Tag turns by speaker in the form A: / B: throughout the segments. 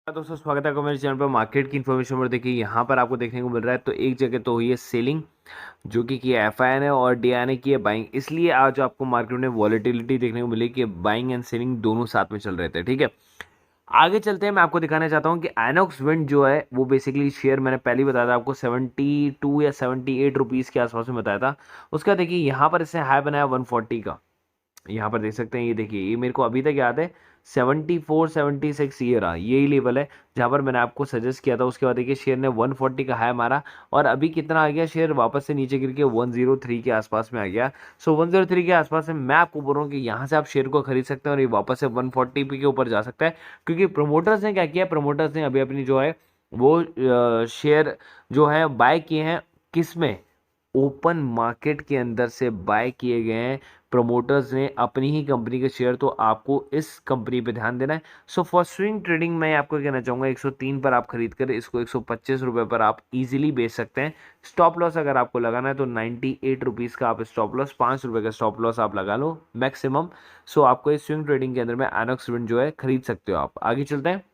A: दोस्तों स्वागत है आपका मेरे चैनल पर मार्केट की इन्फॉर्मेशन पर। देखिए यहाँ पर आपको देखने को मिल रहा है तो एक जगह तो हुई है सेलिंग जो कि किया एफआई ने और डीआई ने की है बाइंग, इसलिए आज आपको मार्केट में वॉलेटिलिटी देखने को मिली कि बाइंग एंड सेलिंग दोनों साथ में चल रहे थे। ठीक है, आगे चलते हैं। मैं आपको दिखाना चाहता हूँ कि आइनॉक्स विंड जो है वो बेसिकली शेयर मैंने पहले ही बताया था आपको 72 या 78 रुपीज़ के आसपास में बताया था। उसका देखिए यहाँ पर इसने हाई बनाया 140 का। यहाँ पर देख सकते हैं, ये देखिए ये मेरे को अभी तक याद है 74-76 ये रहा, यही लेवल है जहाँ पर मैंने आपको सजेस्ट किया था। उसके बाद देखिए शेयर ने 140 का हाई मारा और अभी कितना आ गया, शेयर वापस से नीचे गिर के 103 के आसपास में आ गया। सो 103 के आसपास में मैं आपको बोल रहा हूँ कि यहाँ से आप शेयर को खरीद सकते हैं और ये वापस से 140 के ऊपर जा सकता है, क्योंकि प्रमोटर्स ने क्या किया, प्रमोटर्स ने अभी अपनी जो है वो शेयर जो है बाय किए हैं, किस में, ओपन मार्केट के अंदर से बाय किए गए हैं प्रमोटर्स ने अपनी ही कंपनी के शेयर। तो आपको इस कंपनी पे ध्यान देना है। सो फॉर स्विंग ट्रेडिंग मैं आपको कहना चाहूँगा 103 पर आप खरीद कर इसको 125 रुपये पर आप इजीली बेच सकते हैं। स्टॉप लॉस अगर आपको लगाना है तो 98 रुपीज़ का आप स्टॉप लॉस, 5 रुपये का स्टॉप लॉस आप लगा लो मैक्सिमम। सो आपको इस स्विंग ट्रेडिंग के अंदर में आइनॉक्स विंड जो है खरीद सकते हो आप। आगे चलते हैं।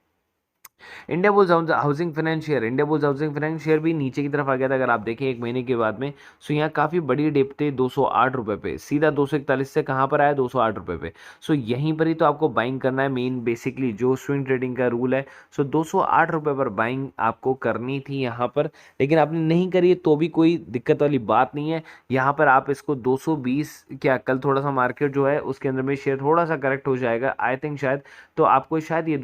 A: India bulls housing finance share, India bulls housing finance share भी नीचे की तरफ आ गया था अगर आप देखें एक महीने के बाद में। सो यहाँ काफ़ी बड़ी डिप थी 208 रुपये पे, सीधा 241 से कहाँ पर आया 208 रुपये पे। सो यहीं पर ही तो आपको बाइंग करना है, मेन बेसिकली जो स्विंग ट्रेडिंग का रूल है। सो 208 रुपये पर बाइंग आपको करनी थी यहाँ पर, लेकिन आपने नहीं करी है तो भी कोई दिक्कत वाली बात नहीं है। यहाँ पर आप इसको 220, क्या कल थोड़ा सा मार्केट जो है उसके अंदर में शेयर थोड़ा सा करेक्ट हो जाएगा आई थिंक शायद, तो आपको शायद ये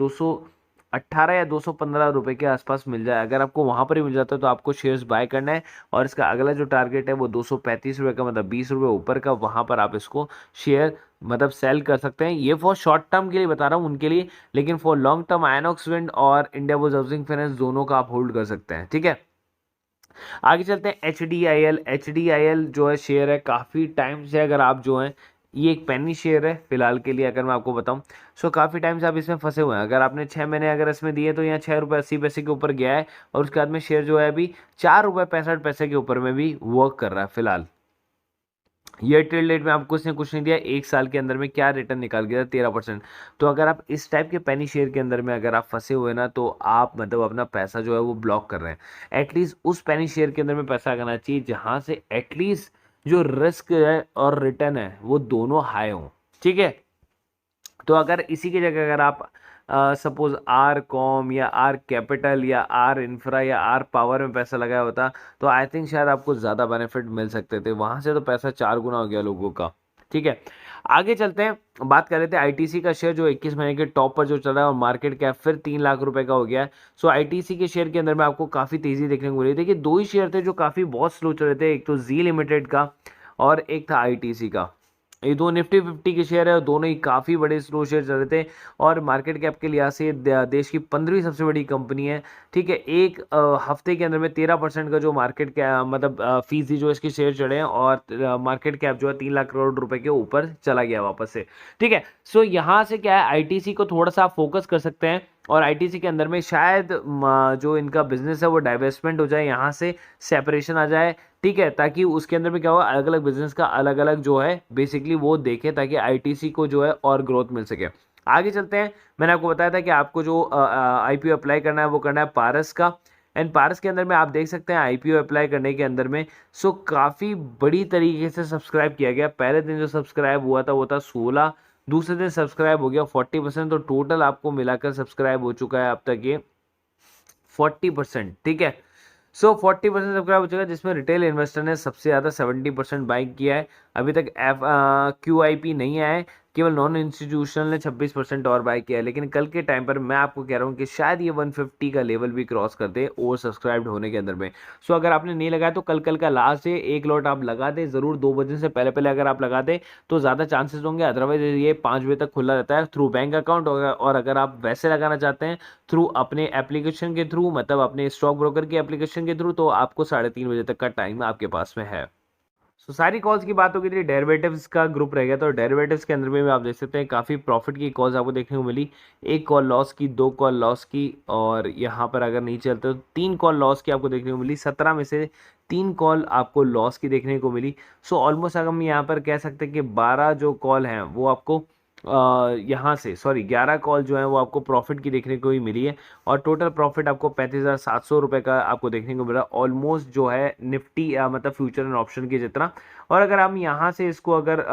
A: 218 या 215 रुपए के आसपास मिल जाए। अगर आपको वहां पर ही मिल जाता है तो आपको शेयर्स बाय करना है और इसका अगला जो टारगेट है वो 235 रुपए का, मतलब 20 रुपए ऊपर का, वहां पर आप इसको शेयर मतलब सेल कर सकते हैं। ये फॉर शॉर्ट टर्म के लिए बता रहा हूँ उनके लिए, लेकिन for long term INOX wind और इंडिया बुल्स हाउसिंग फाइनेंस दोनों का आप होल्ड कर सकते हैं। ठीक है, आगे चलते हैं। एच डी आई एल जो है शेयर है काफ़ी टाइम से, अगर आप जो है ये एक पेनी शेयर है फिलहाल के लिए अगर मैं आपको बताऊं। सो काफ़ी टाइम से आप इसमें फंसे हुए हैं। अगर आपने 6 महीने अगर इसमें दिए तो यहाँ 6 रुपये 80 पैसे के ऊपर गया है और उसके बाद में शेयर जो है अभी 4 रुपये 65 पैसे के ऊपर में भी वर्क कर रहा है फिलहाल। ईयर टिल डेट में आपको इसने कुछ नहीं दिया, एक साल के अंदर में क्या रिटर्न निकाल गया 13%। तो अगर आप इस टाइप के पेनी शेयर के अंदर में अगर आप फंसे हुए ना तो आप मतलब अपना पैसा जो है वो ब्लॉक कर रहे हैं। एटलीस्ट उस पेनी शेयर के अंदर में पैसा आना चाहिए जहां से एटलीस्ट जो रिस्क है और रिटर्न है वो दोनों हाई हो। ठीक है, तो अगर इसी की जगह अगर आप सपोज आर कॉम या आर कैपिटल या आर इंफ्रा या आर पावर में पैसा लगाया होता तो आई थिंक शायद आपको ज़्यादा बेनिफिट मिल सकते थे, वहां से तो पैसा 4 गुना हो गया लोगों का। ठीक है, आगे चलते हैं। बात कर रहे थे आईटीसी का शेयर जो 21 महीने के टॉप पर जो चल रहा है और मार्केट कैप फिर 3 लाख रुपए का हो गया है। सो आईटीसी के शेयर के अंदर में आपको काफ़ी तेज़ी देखने को मिली। देखिए दो ही शेयर थे जो काफ़ी बहुत स्लो चल रहे थे, एक तो जी लिमिटेड का और एक था आईटीसी का। ये दो निफ्टी 50 के शेयर है और दोनों ही काफ़ी बड़े स्लो शेयर चल रहे थे और मार्केट कैप के लिहाज से देश की 15वीं सबसे बड़ी कंपनी है। ठीक है, एक हफ्ते के अंदर में 13% का जो मार्केट मतलब फीसदी जो इसके शेयर चढ़े हैं और मार्केट कैप जो है 3 लाख करोड़ रुपए के ऊपर चला गया वापस से। ठीक है, सो यहाँ से क्या है, आईटीसी को थोड़ा सा फोकस कर सकते हैं और आईटीसी के अंदर में शायद जो इनका बिजनेस है वो डाइवेस्टमेंट हो जाए, यहाँ से सेपरेशन आ जाए। ठीक है, ताकि उसके अंदर में क्या होगा, अलग अलग बिजनेस का अलग अलग जो है बेसिकली वो देखे ताकि आईटीसी को जो है और ग्रोथ मिल सके। आगे चलते हैं। मैंने आपको बताया था कि आपको जो आईपीओ अप्लाई करना है वो करना है पारस का, एंड पारस के अंदर में आप देख सकते हैं आईपीओ अप्लाई करने के अंदर में सो काफ़ी बड़ी तरीके से सब्सक्राइब किया गया। पहले दिन जो सब्सक्राइब हुआ था वो था 16, दूसरे दिन सब्सक्राइब हो गया 40%, तो टोटल आपको मिलाकर सब्सक्राइब हो चुका है अब तक ये 40%। ठीक है, सो 40% सब्सक्राइब हो चुका है जिसमें रिटेल इन्वेस्टर ने सबसे ज़्यादा 70% बाई किया है। अभी तक QIP नहीं आया है, केवल नॉन इंस्टीट्यूशनल ने 26% और बाई किया है। लेकिन कल के टाइम पर मैं आपको कह रहा हूँ कि शायद ये 150 का लेवल भी क्रॉस कर दे ओवर सब्सक्राइब्ड होने के अंदर में। सो अगर आपने नहीं लगाया तो कल का लास्ट है, एक लॉट आप लगा दें ज़रूर, 2 बजे से पहले पहले अगर आप लगा दें तो ज़्यादा चांसेस होंगे। अदरवाइज ये 5 बजे तक खुला रहता है थ्रू बैंक अकाउंट, और अगर आप वैसे लगाना चाहते हैं थ्रू अपने एप्लीकेशन के थ्रू, मतलब अपने स्टॉक ब्रोकर की एप्लीकेशन के थ्रू, तो आपको 3:30 बजे तक का टाइम आपके पास में है। सो सारी कॉल्स की बात होगी थी, डेरिवेटिव्स का ग्रुप रह गया तो डेरिवेटिव्स के अंदर में भी आप देख सकते हैं काफ़ी प्रॉफिट की कॉल्स आपको देखने को मिली। एक कॉल लॉस की, 2 कॉल लॉस की, और यहाँ पर अगर नहीं चलते तो 3 कॉल लॉस की आपको देखने को मिली। 17 में से 3 कॉल आपको लॉस की देखने को मिली। सो ऑलमोस्ट अगर हम यहाँ पर कह सकते हैं कि 12 जो कॉल हैं वो आपको यहाँ से सॉरी 11 कॉल जो है वो आपको प्रॉफिट की देखने को ही मिली है और टोटल प्रॉफिट आपको 35,700 रुपये का आपको देखने को मिला, ऑलमोस्ट जो है निफ्टी मतलब फ्यूचर एंड ऑप्शन के जितना। और अगर हम यहाँ से इसको अगर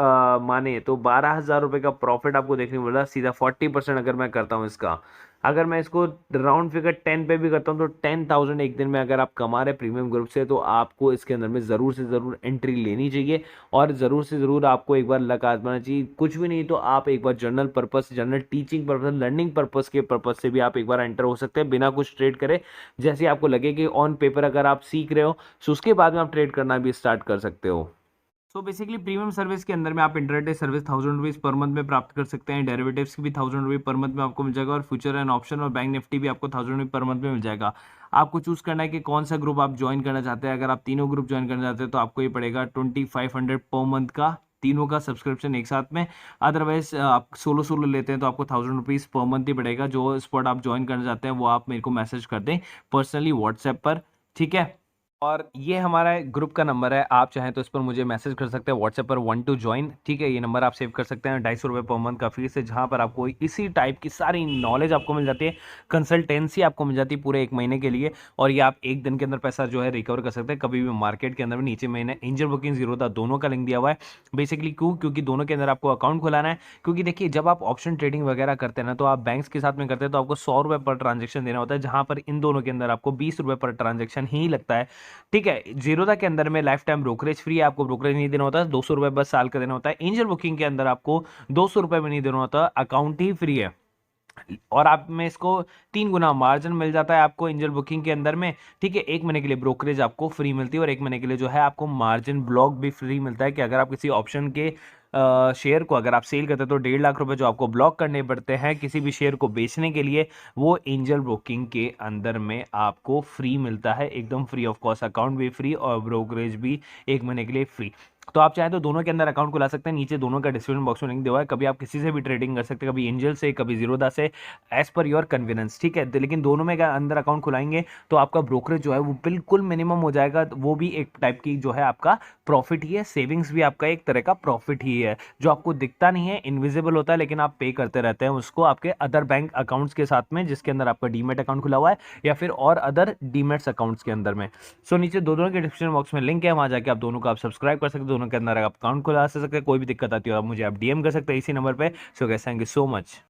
A: माने तो 12,000 रुपये का प्रॉफिट आपको देखने को मिला सीधा। 40% अगर मैं करता हूँ इसका, अगर मैं इसको राउंड फिगर 10 पे भी करता हूँ तो 10,000 एक दिन में अगर आप कमा रहे प्रीमियम ग्रुप से, तो आपको इसके अंदर में ज़रूर से ज़रूर एंट्री लेनी चाहिए और ज़रूर से ज़रूर आपको एक बार लक आजमाना चाहिए। कुछ भी नहीं तो आप एक बार general purpose, general teaching purpose, learning purpose के पर्पस से भी आप एक बार एंटर हो सकते हैं बिना कुछ ट्रेड करे। जैसे आपको लगे कि ऑन पेपर अगर आप सीख रहे हो तो उसके बाद में आप ट्रेड करना भी स्टार्ट कर सकते हो। सो बेसिकली प्रीमियम सर्विस के अंदर में आप intraday service 1,000 rupees per month में प्राप्त कर सकते हैं। डेरिवेटिव्स की भी 1,000 रुपये पर मंथ में आपको मिल जाएगा और फ्यूचर एंड ऑप्शन और बैंक निफ्टी भी आपको 1,000 रुपये पर मंथ में मिल जाएगा। आपको चूज करना है कि कौन सा ग्रुप आप ज्वाइन करना चाहते हैं। अगर आप तीनों ग्रुप ज्वाइन करना चाहते हैं तो आपको ये पड़ेगा 2,500 पर मंथ का, तीनों का सब्सक्रिप्शन एक साथ में। अदरवाइज आप सोलो सोलो लेते हैं तो आपको 1,000 रुपीज़ पर मंथ ही पड़ेगा। जो स्पॉट आप ज्वाइन करना चाहते हैं वो आप मेरे को मैसेज कर दें पर्सनली व्हाट्सएप पर, ठीक है। और ये हमारा ग्रुप का नंबर है, आप चाहें तो इस पर मुझे मैसेज कर सकते हैं व्हाट्सएप पर 1 टू ज्वाइन, ठीक है। ये नंबर आप सेव कर सकते हैं। 250 रुपये पर मंथ का फीस है, जहाँ पर आपको इसी टाइप की सारी नॉलेज आपको मिल जाती है, कंसल्टेंसी आपको मिल जाती है पूरे 1 महीने के लिए। और ये आप एक दिन के अंदर पैसा जो है रिकवर कर सकते हैं कभी भी मार्केट के अंदर में। नीचे मैंने एंजल बुकिंग जीरोधा दोनों का लिंक दिया हुआ है। बेसिकली क्योंकि दोनों के अंदर आपको अकाउंट खुलाना है। क्योंकि देखिए जब आप ऑप्शन ट्रेडिंग वगैरह करते हैं ना, तो आप बैंक्स के साथ में करते हैं तो आपको 100 रुपये पर ट्रांजेक्शन देना होता है, जहाँ पर इन दोनों के अंदर आपको 20 रुपये पर ट्रांजेक्शन ही लगता है, ठीक है। जीरोधा के अंदर में लाइफ टाइम ब्रोकरेज फ्री है, आपको ब्रोकरेज नहीं देना होता है, 200 रुपये बस साल का देना होता है। एंजल बुकिंग के अंदर आपको 200 रुपये भी नहीं देना होता, अकाउंट ही फ्री है। और आप में इसको 3 गुना मार्जिन मिल जाता है आपको एंजल बुकिंग के अंदर में, ठीक है। 1 महीने के लिए ब्रोकरेज आपको फ्री मिलती है और 1 महीने के लिए जो है आपको मार्जिन ब्लॉक भी फ्री मिलता है कि अगर आप किसी ऑप्शन के शेयर को अगर आप सेल करते हैं तो 1.5 लाख रुपए जो आपको ब्लॉक करने पड़ते हैं किसी भी शेयर को बेचने के लिए, वो एंजल ब्रोकिंग के अंदर में आपको फ्री मिलता है, एकदम फ्री ऑफ कॉस्ट। अकाउंट भी फ्री और ब्रोकरेज भी 1 महीने के लिए फ्री। तो आप चाहें तो दोनों के अंदर अकाउंट खुला सकते हैं, नीचे दोनों का डिस्क्रिप्शन बॉक्स में लिंक दिया हुआ है। कभी आप किसी से भी ट्रेडिंग कर सकते हैं, कभी एंजल से, कभी जीरोधा से, एज पर योर कन्वीनियंस, ठीक है। लेकिन दोनों में अगर अंदर अकाउंट खुलाएंगे तो आपका ब्रोकरेज जो है वो बिल्कुल मिनिमम हो जाएगा। वो भी एक टाइप की जो है आपका प्रॉफिट ही है, सेविंग्स भी आपका एक तरह का प्रॉफिट ही है, जो आपको दिखता नहीं है, इनविजिबल होता है, लेकिन आप पे करते रहते हैं उसको आपके अदर बैंक अकाउंट्स के साथ में, जिसके अंदर आपका डीमेट अकाउंट खुला हुआ है या फिर और अदर डीमेट्स अकाउंट्स के अंदर में। सो नीचे दोनों के डिस्क्रिप्शन बॉक्स में लिंक है, वहां जाके आप दोनों को आप सब्सक्राइब कर सकते हैं, दोनों के अंदर आप अकाउंट खुला सकते हैं। कोई भी दिक्कत आती हो आप मुझे आप डीएम कर सकते हैं इसी नंबर पे। So guys, thank you so much.